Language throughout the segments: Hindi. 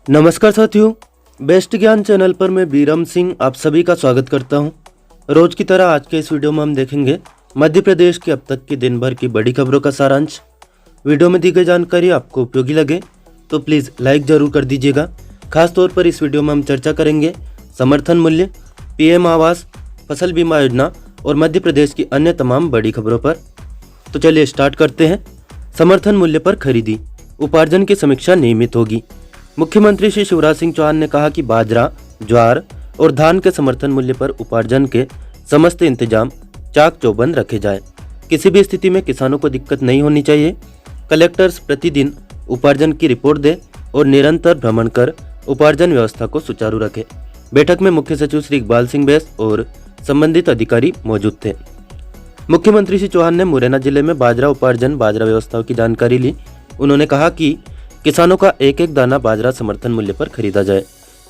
नमस्कार साथियों, बेस्ट ज्ञान चैनल पर मैं बीरम सिंह आप सभी का स्वागत करता हूं। रोज की तरह आज के इस वीडियो में हम देखेंगे मध्य प्रदेश की अब तक की दिन भर की बड़ी खबरों का सारांश। वीडियो में दी गई जानकारी आपको उपयोगी लगे तो प्लीज़ लाइक जरूर कर दीजिएगा। खासतौर पर इस वीडियो में हम चर्चा करेंगे समर्थन मूल्य, पीएम आवास, फसल बीमा योजना और मध्य प्रदेश की अन्य तमाम बड़ी खबरों पर। तो चलिए स्टार्ट करते हैं। समर्थन मूल्य पर खरीदी, उपार्जन की समीक्षा नियमित होगी। मुख्यमंत्री श्री शिवराज सिंह चौहान ने कहा कि बाजरा, ज्वार और धान के समर्थन मूल्य पर उपार्जन के समस्त इंतजाम चाक चौबंद रखे जाए। किसी भी स्थिति में किसानों को दिक्कत नहीं होनी चाहिए। कलेक्टर्स प्रतिदिन उपार्जन की रिपोर्ट दे और निरंतर भ्रमण कर उपार्जन व्यवस्था को सुचारू रखे। बैठक में मुख्य सचिव श्री इकबाल सिंह बैस और संबंधित अधिकारी मौजूद थे। मुख्यमंत्री श्री चौहान ने मुरैना जिले में बाजरा उपार्जन, बाजरा व्यवस्थाओं की जानकारी ली। उन्होंने कहा कि किसानों का एक एक दाना बाजरा समर्थन मूल्य पर खरीदा जाए।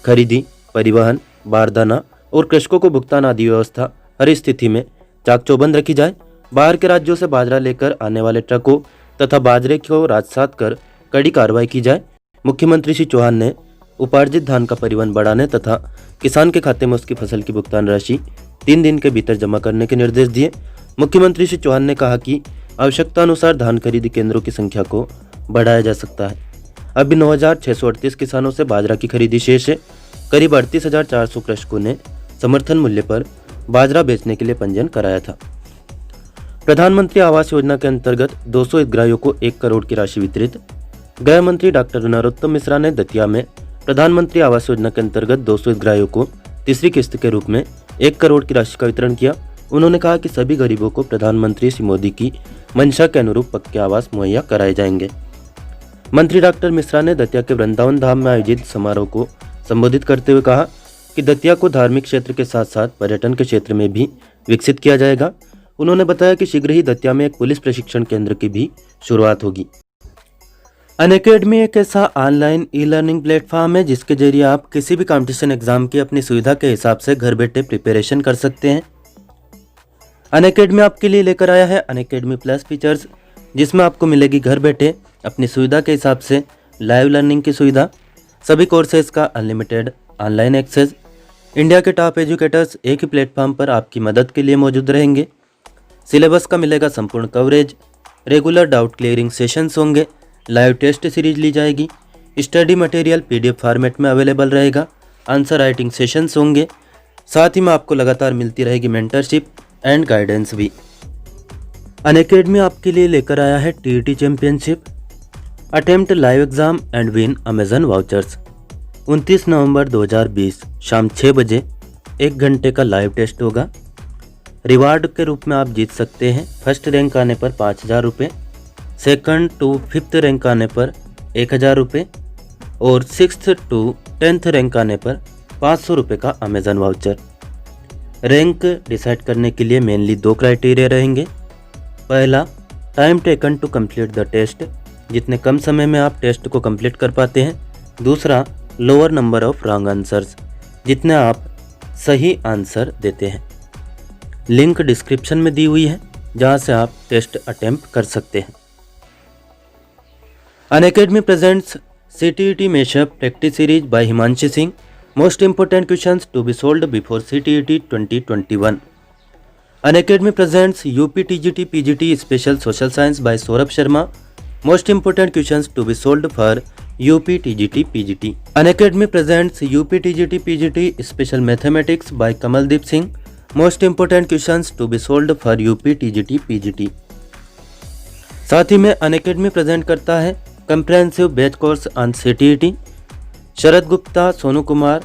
खरीदी, परिवहन, बारदाना और कृषकों को भुगतान आदि व्यवस्था हर स्थिति में चाक चौबंद रखी जाए। बाहर के राज्यों से बाजरा लेकर आने वाले ट्रकों तथा बाजरे को राजसात कर कड़ी कार्रवाई की जाए। मुख्यमंत्री श्री चौहान ने उपार्जित धान का परिवहन बढ़ाने तथा किसान के खाते में उसकी फसल की भुगतान राशि 3 दिन के भीतर जमा करने के निर्देश दिए। मुख्यमंत्री श्री चौहान ने कहा कि आवश्यकता अनुसार धान खरीदी केंद्रों की संख्या को बढ़ाया जा सकता है। अभी 9,638 किसानों से बाजरा की खरीदी शेष है। करीब 38,400 कृषकों ने समर्थन मूल्य पर बाजरा बेचने के लिए पंजीयन कराया था। प्रधानमंत्री आवास योजना के अंतर्गत 200 हितग्राहियों को 1 करोड़ की राशि वितरित। गृह मंत्री डॉक्टर नरोत्तम मिश्रा ने दतिया में प्रधानमंत्री आवास योजना के अंतर्गत 200 हितग्राहियों को तीसरी किस्त के रूप में 1 करोड़ की राशि का वितरण किया। उन्होंने कहा कि सभी गरीबों को प्रधानमंत्री श्री मोदी की मंशा के अनुरूप पक्के आवास मुहैया कराए जाएंगे। मंत्री डॉक्टर मिश्रा ने दतिया के वृंदावन धाम में आयोजित समारोह को संबोधित करते हुए कहा कि दतिया को धार्मिक क्षेत्र के साथ साथ पर्यटन के क्षेत्र में भी विकसित किया जाएगा। उन्होंने बताया कि शीघ्र ही दतिया में एक पुलिस प्रशिक्षण केंद्र की भी शुरुआत होगी। अनअकैडमी एक ऐसा ऑनलाइन ई लर्निंग प्लेटफॉर्म है जिसके जरिए आप किसी भी कंपटीशन एग्जाम की अपनी सुविधा के हिसाब से घर बैठे प्रिपरेशन कर सकते हैं। अनअकैडमी आपके लिए लेकर आया है अनअकैडमी प्लस फीचर्स, जिसमें आपको मिलेगी घर बैठे अपनी सुविधा के हिसाब से लाइव लर्निंग की सुविधा, सभी कोर्सेज का अनलिमिटेड ऑनलाइन एक्सेस। इंडिया के टॉप एजुकेटर्स एक ही प्लेटफॉर्म पर आपकी मदद के लिए मौजूद रहेंगे। सिलेबस का मिलेगा संपूर्ण coverage, regular doubt clearing sessions होंगे, लाइव टेस्ट सीरीज ली जाएगी, स्टडी मटेरियल PDF फॉर्मेट में अवेलेबल रहेगा, आंसर राइटिंग सेशंस होंगे। साथ ही में आपको लगातार मिलती रहेगी मेंटरशिप एंड गाइडेंस भी। अनअकैडमी आपके लिए लेकर आया है TET championship, attempt live exam and win Amazon vouchers. 29 नवंबर 2020 शाम 6 बजे 1 घंटे का लाइव टेस्ट होगा। रिवार्ड के रूप में आप जीत सकते हैं फर्स्ट रैंक आने पर 5,000 रुपये, सेकंड टू 5th रैंक आने पर 1,000 रुपये और 6th टू 10th रैंक आने पर 500 रुपये का अमेजन वाउचर। रैंक डिसाइड करने के लिए मेनली 2 क्राइटेरिया रहेंगे। पहला, time taken to complete the test, जितने कम समय में आप टेस्ट को कंप्लीट कर पाते हैं। दूसरा, lower number of wrong answers, जितने आप सही आंसर देते हैं। लिंक डिस्क्रिप्शन में दी हुई है जहां से आप टेस्ट अटेम्प्ट कर सकते हैं। Unacademy presents CTET mashup practice series by Himanshi Singh, most important questions to be solved before CTET 2021। Unacademy presents UP TGT PGT special social science by Saurabh Sharma, most important questions to be solved for UP TGT PGT. Unacademy presents UP TGT PGT special mathematics by Kamaldeep Singh, most important questions to be solved for UP TGT PGT. साथ ही में अनअकैडमी प्रेजेंट करता है comprehensive batch course on CTET। Sharad Gupta, Sonu Kumar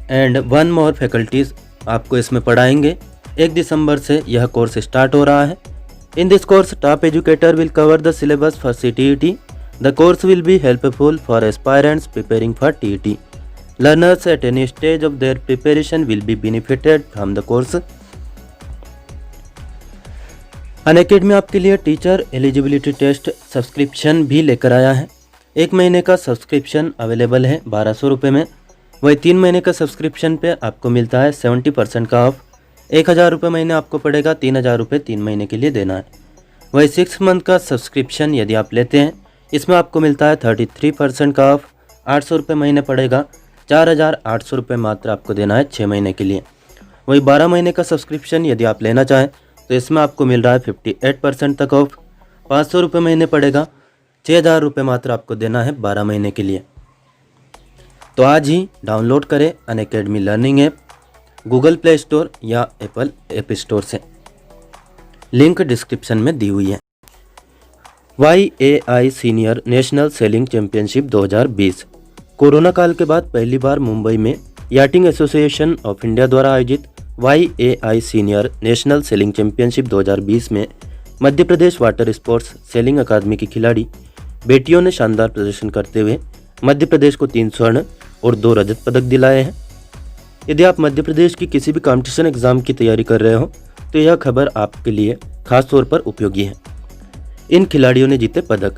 and 1 more faculties आपको इसमें पढ़ाएंगे। 1 दिसंबर से यह कोर्स स्टार्ट हो रहा है। In this course, top educator will cover the syllabus for CTET. The course will be helpful for aspirants preparing for TET. Learners at any stage of their preparation will be benefited from the course. Unacademy आपके लिए टीचर एलिजिबिलिटी टेस्ट सब्सक्रिप्शन भी लेकर आया है। 1 महीने का सब्सक्रिप्शन अवेलेबल है 1,200 रुपये में। वही 3 महीने का सब्सक्रिप्शन पे आपको मिलता है 70% का ऑफ। 1,000 रुपये महीने आपको पड़ेगा, 3,000 रुपये 3 महीने के लिए देना है। वही 6 मंथ का सब्सक्रिप्शन यदि आप लेते हैं इसमें आपको मिलता है 33% का ऑफ। 800 रुपये महीने पड़ेगा। 4,800 रुपये मात्र आपको देना है 6 महीने के लिए। वही 12 महीने का सब्सक्रिप्शन यदि आप लेना चाहें तो इसमें आपको मिल रहा है 58% तक ऑफ। 500 रुपये महीने पड़ेगा। 6,000 रुपये मात्र आपको देना है 12 महीने के लिए। तो आज ही डाउनलोड करें Unacademy learning app Google play store या एप्पल ऐप स्टोर से। लिंक डिस्क्रिप्शन में दी हुई है। YAI senior national selling championship 2020 corona काल के बाद पहली बार मुंबई में याटिंग एसोसिएशन ऑफ इंडिया द्वारा आयोजित YAI senior national selling championship 2020 में Madhya Pradesh water sports selling अकादमी की खिलाड़ी बेटियों ने शानदार प्रदर्शन करते हुए मध्य प्रदेश को 3 स्वर्ण और 2 रजत पदक दिलाए हैं। यदि आप मध्य प्रदेश की किसी भी कंपटीशन एग्जाम की तैयारी कर रहे हो तो यह खबर आपके लिए खास तौर पर उपयोगी है। इन खिलाड़ियों ने जीते पदक।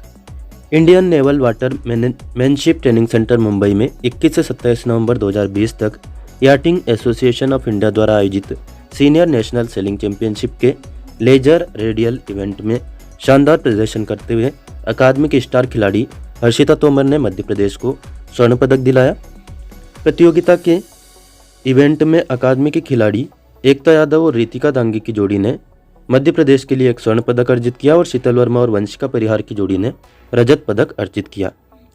Indian naval water manship training centre Mumbai में 21 से 27 नवंबर 2020 तक याटिंग एसोसिएशन ऑफ इंडिया द्वारा आयोजित सीनियर नेशनल सेलिंग चैंपियनशिप के लेजर रेडियल इवेंट में शानदार प्रदर्शन करते हुए अकादमी की स्टार खिलाड़ी हर्षिता तोमर ने मध्य प्रदेश को स्वर्ण पदक दिलाया। प्रतियोगिता के इवेंट में अकादमी की खिलाड़ी एकता यादव और रितिका दांगी की जोड़ी ने मध्य प्रदेश के लिए 1 स्वर्ण पदक अर्जित किया और शीतल वर्मा और वंशिका परिहार की जोड़ी ने रजत पदक अर्जित किया।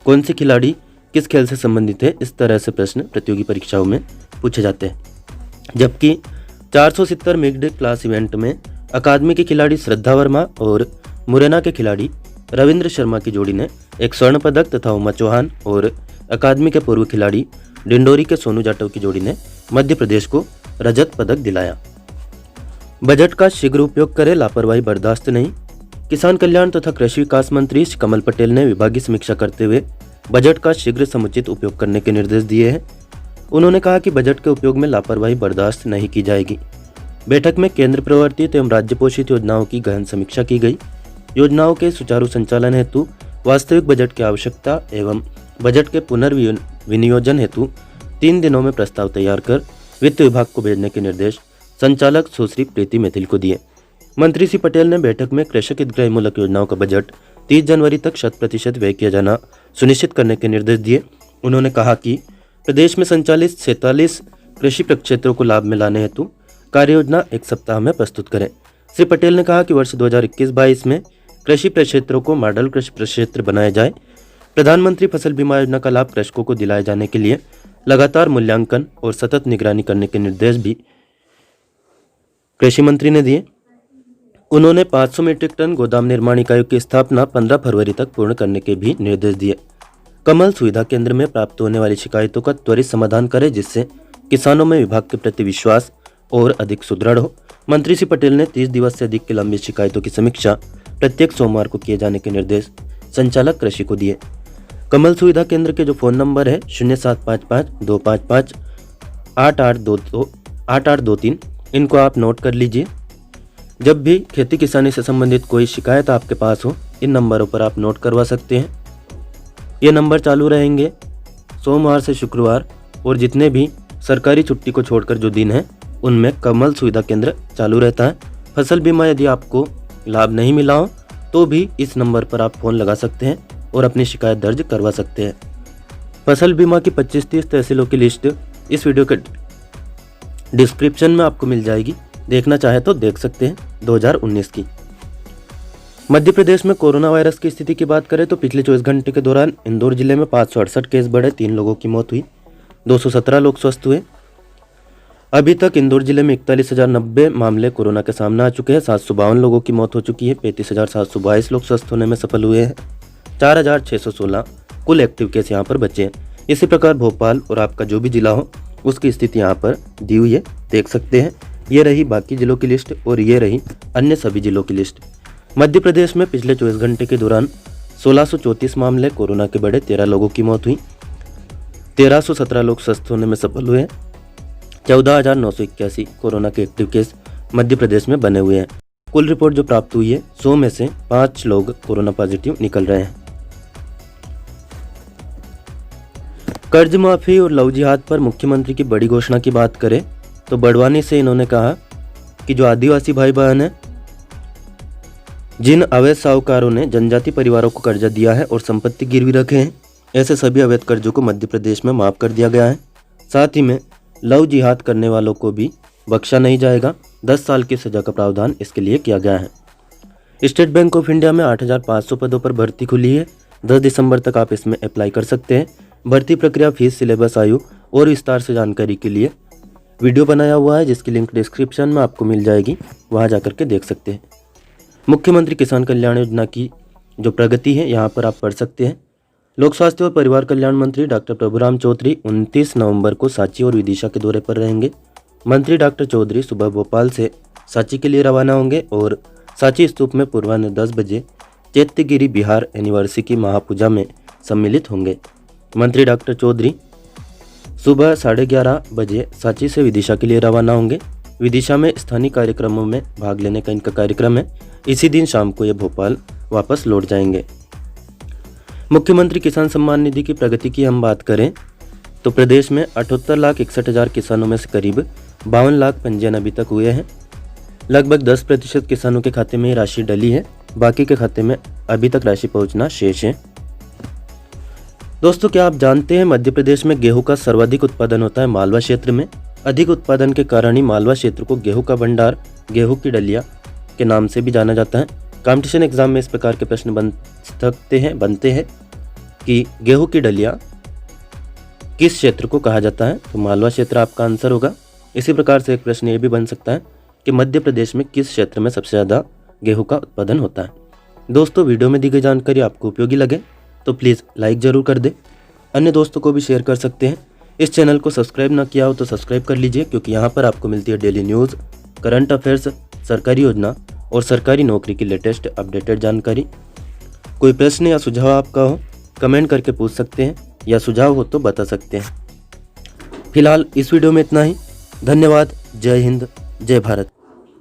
कौन सी खिलाड़ी किस खेल से संबंधित है, इस तरह से प्रश्न प्रतियोगी परीक्षाओं में पूछे जाते हैं। जबकि 470 मिक्स्ड क्लास इवेंट में अकादमी की खिलाड़ी श्रद्धा वर्मा और मुरैना के खिलाड़ी रविंद्र शर्मा की जोड़ी ने 1 स्वर्ण पदक तथा उमा चौहान और अकादमी के पूर्व खिलाड़ी डिंडोरी के सोनू जाटव की जोड़ी ने मध्य प्रदेश को रजत पदक दिलाया। बजट का शीघ्र उपयोग करें, लापरवाही बर्दाश्त नहीं। किसान कल्याण तथा कृषि विकास मंत्री कमल पटेल ने विभागीय समीक्षा करते हुए बजट का शीघ्र समुचित उपयोग करने के निर्देश दिए हैं। उन्होंने कहा कि बजट के उपयोग में लापरवाही बर्दाश्त नहीं की जाएगी। बैठक में केंद्र प्रवर्तित एवं राज्य पोषित योजनाओं की गहन समीक्षा की गई। योजनाओं के सुचारू संचालन हेतु वास्तविक बजट की आवश्यकता एवं बजट के पुनर्विनियोजन हेतु 3 दिनों में प्रस्ताव तैयार कर वित्त विभाग को भेजने के निर्देश संचालक सुश्री प्रीति मैथिल को दिए। मंत्री श्री पटेल ने बैठक में कृषक हितग्राही मूलक योजनाओं का बजट 30 जनवरी तक 100% व्यय किया जाना सुनिश्चित करने के निर्देश दिए। उन्होंने कहा कि प्रदेश में संचालित 47 कृषि प्रक्षेत्रों को लाभ में लाने हेतु कार्य योजना 1 सप्ताह में प्रस्तुत करें। श्री पटेल ने कहा कि वर्ष 2021-22 में कृषि प्रक्षेत्रों को मॉडल कृषि प्रक्षेत्र बनाया जाए। प्रधानमंत्री फसल बीमा योजना का लाभ कृषकों को दिलाए जाने के लिए लगातार मूल्यांकन और सतत निगरानी करने के निर्देश भी कृषि मंत्री ने दिए। उन्होंने 500 मीट्रिक टन गोदाम निर्माण इकाइयों की स्थापना 15 फरवरी तक पूर्ण करने के भी निर्देश दिए। कमल सुविधा केंद्र में प्राप्त होने वाली शिकायतों का त्वरित समाधान करें, जिससे किसानों में विभाग के प्रति विश्वास और अधिक सुदृढ़ हो। मंत्री श्री पटेल ने 30 दिवस से अधिक की लंबित शिकायतों की समीक्षा प्रत्येक सोमवार को किए जाने के निर्देश संचालक कृषि को दिए। कमल सुविधा केंद्र के जो फ़ोन नंबर है 0755-255-8823, इनको आप नोट कर लीजिए। जब भी खेती किसानी से संबंधित कोई शिकायत आपके पास हो, इन नंबरों पर आप नोट करवा सकते हैं। ये नंबर चालू रहेंगे सोमवार से शुक्रवार, और जितने भी सरकारी छुट्टी को छोड़कर जो दिन है उनमें कमल सुविधा केंद्र चालू रहता है। फसल बीमा यदि आपको लाभ नहीं मिला हो तो भी इस नंबर पर आप फ़ोन लगा सकते हैं और अपनी शिकायत दर्ज करवा सकते हैं। फसल बीमा की 25-30 तहसीलों की लिस्ट इस वीडियो के डिस्क्रिप्शन में आपको मिल जाएगी, देखना चाहे तो देख सकते हैं। 2019 की मध्य प्रदेश में कोरोना वायरस की स्थिति की बात करें तो पिछले 24 घंटे के दौरान इंदौर जिले में 568 केस बढ़े, 3 लोगों की मौत हुई, 217 लोग स्वस्थ हुए। अभी तक इंदौर जिले में 41,090 मामले कोरोना के सामने आ चुके हैं। 752 लोगों की मौत हो चुकी है। 35,722 लोग स्वस्थ होने में सफल हुए हैं। 4,616 कुल एक्टिव केस यहाँ पर बचे हैं। इसी प्रकार भोपाल और आपका जो भी जिला हो उसकी स्थिति यहाँ पर दी हुई है, देख सकते हैं। ये रही बाकी जिलों की लिस्ट और ये रही अन्य सभी जिलों की लिस्ट। मध्य प्रदेश में पिछले 24 घंटे के दौरान 1634 मामले कोरोना के बढ़े, 13 लोगों की मौत हुई, 1317 लोग स्वस्थ होने में सफल हुए हैं। 14,981 कोरोना के एक्टिव केस मध्य प्रदेश में बने हुए हैं। कुल रिपोर्ट जो प्राप्त हुई है 100 में से 5 लोग कोरोना पॉजिटिव निकल रहे हैं। कर्ज माफी और लव जिहाद पर मुख्यमंत्री की बड़ी घोषणा की बात करें तो बड़वानी से इन्होंने कहा कि जो आदिवासी भाई बहन हैं, जिन अवैध साहूकारों ने जनजाति परिवारों को कर्जा दिया है और संपत्ति गिरवी रखे हैं, ऐसे सभी अवैध कर्जों को मध्य प्रदेश में माफ़ कर दिया गया है। साथ ही में लव जिहाद करने वालों को भी बख्शा नहीं जाएगा। 10 साल की सज़ा का प्रावधान इसके लिए किया गया है। स्टेट बैंक ऑफ इंडिया में 8,500 पदों पर भर्ती खुली है। 10 दिसंबर तक आप इसमें अप्लाई कर सकते हैं। भर्ती प्रक्रिया, फीस, सिलेबस, आयु और विस्तार से जानकारी के लिए वीडियो बनाया हुआ है, जिसकी लिंक डिस्क्रिप्शन में आपको मिल जाएगी, वहाँ जाकर के देख सकते हैं। मुख्यमंत्री किसान कल्याण योजना की जो प्रगति है यहाँ पर आप पढ़ सकते हैं। लोक स्वास्थ्य और परिवार कल्याण मंत्री डॉक्टर प्रभुराम चौधरी 29 नवंबर को सांची और विदिशा के दौरे पर रहेंगे। मंत्री डॉक्टर चौधरी सुबह भोपाल से सांची के लिए रवाना होंगे और सांची स्तूप में पूर्वाह्न 10 बजे चैत्यगिरी बिहार एनिवर्सरी महापूजा में सम्मिलित होंगे। मंत्री डॉक्टर चौधरी सुबह 11:30 बजे सांची से विदिशा के लिए रवाना होंगे। विदिशा में स्थानीय कार्यक्रमों में भाग लेने का इनका कार्यक्रम है। इसी दिन शाम को ये भोपाल वापस लौट जाएंगे। मुख्यमंत्री किसान सम्मान निधि की प्रगति की हम बात करें तो प्रदेश में 78,61,000 किसानों में से करीब 52 लाख पंजीयन अभी तक हुए हैं। लगभग 10% किसानों के खाते में ये राशि डली है, बाकी के खाते में अभी तक राशि पहुंचना शेष है। दोस्तों, क्या आप जानते हैं मध्य प्रदेश में गेहूं का सर्वाधिक उत्पादन होता है मालवा क्षेत्र में। अधिक उत्पादन के कारण ही मालवा क्षेत्र को गेहूं का भंडार, गेहूं की डलिया के नाम से भी जाना जाता है। कंपटीशन एग्जाम में इस प्रकार के प्रश्न बनते हैं कि गेहूं की डलिया किस क्षेत्र को कहा जाता है, तो मालवा क्षेत्र आपका आंसर होगा। इसी प्रकार से एक प्रश्न ये भी बन सकता है कि मध्य प्रदेश में किस क्षेत्र में सबसे ज़्यादा गेहूं का उत्पादन होता है। दोस्तों, वीडियो में दी गई जानकारी आपको उपयोगी लगे तो प्लीज़ लाइक ज़रूर कर दें। अन्य दोस्तों को भी शेयर कर सकते हैं। इस चैनल को सब्सक्राइब ना किया हो तो सब्सक्राइब कर लीजिए, क्योंकि यहाँ पर आपको मिलती है डेली न्यूज़, करंट अफेयर्स, सरकारी योजना और सरकारी नौकरी की लेटेस्ट अपडेटेड जानकारी। कोई प्रश्न या सुझाव आपका हो कमेंट करके पूछ सकते हैं, या सुझाव हो तो बता सकते हैं। फिलहाल इस वीडियो में इतना ही। धन्यवाद। जय हिंद, जय भारत।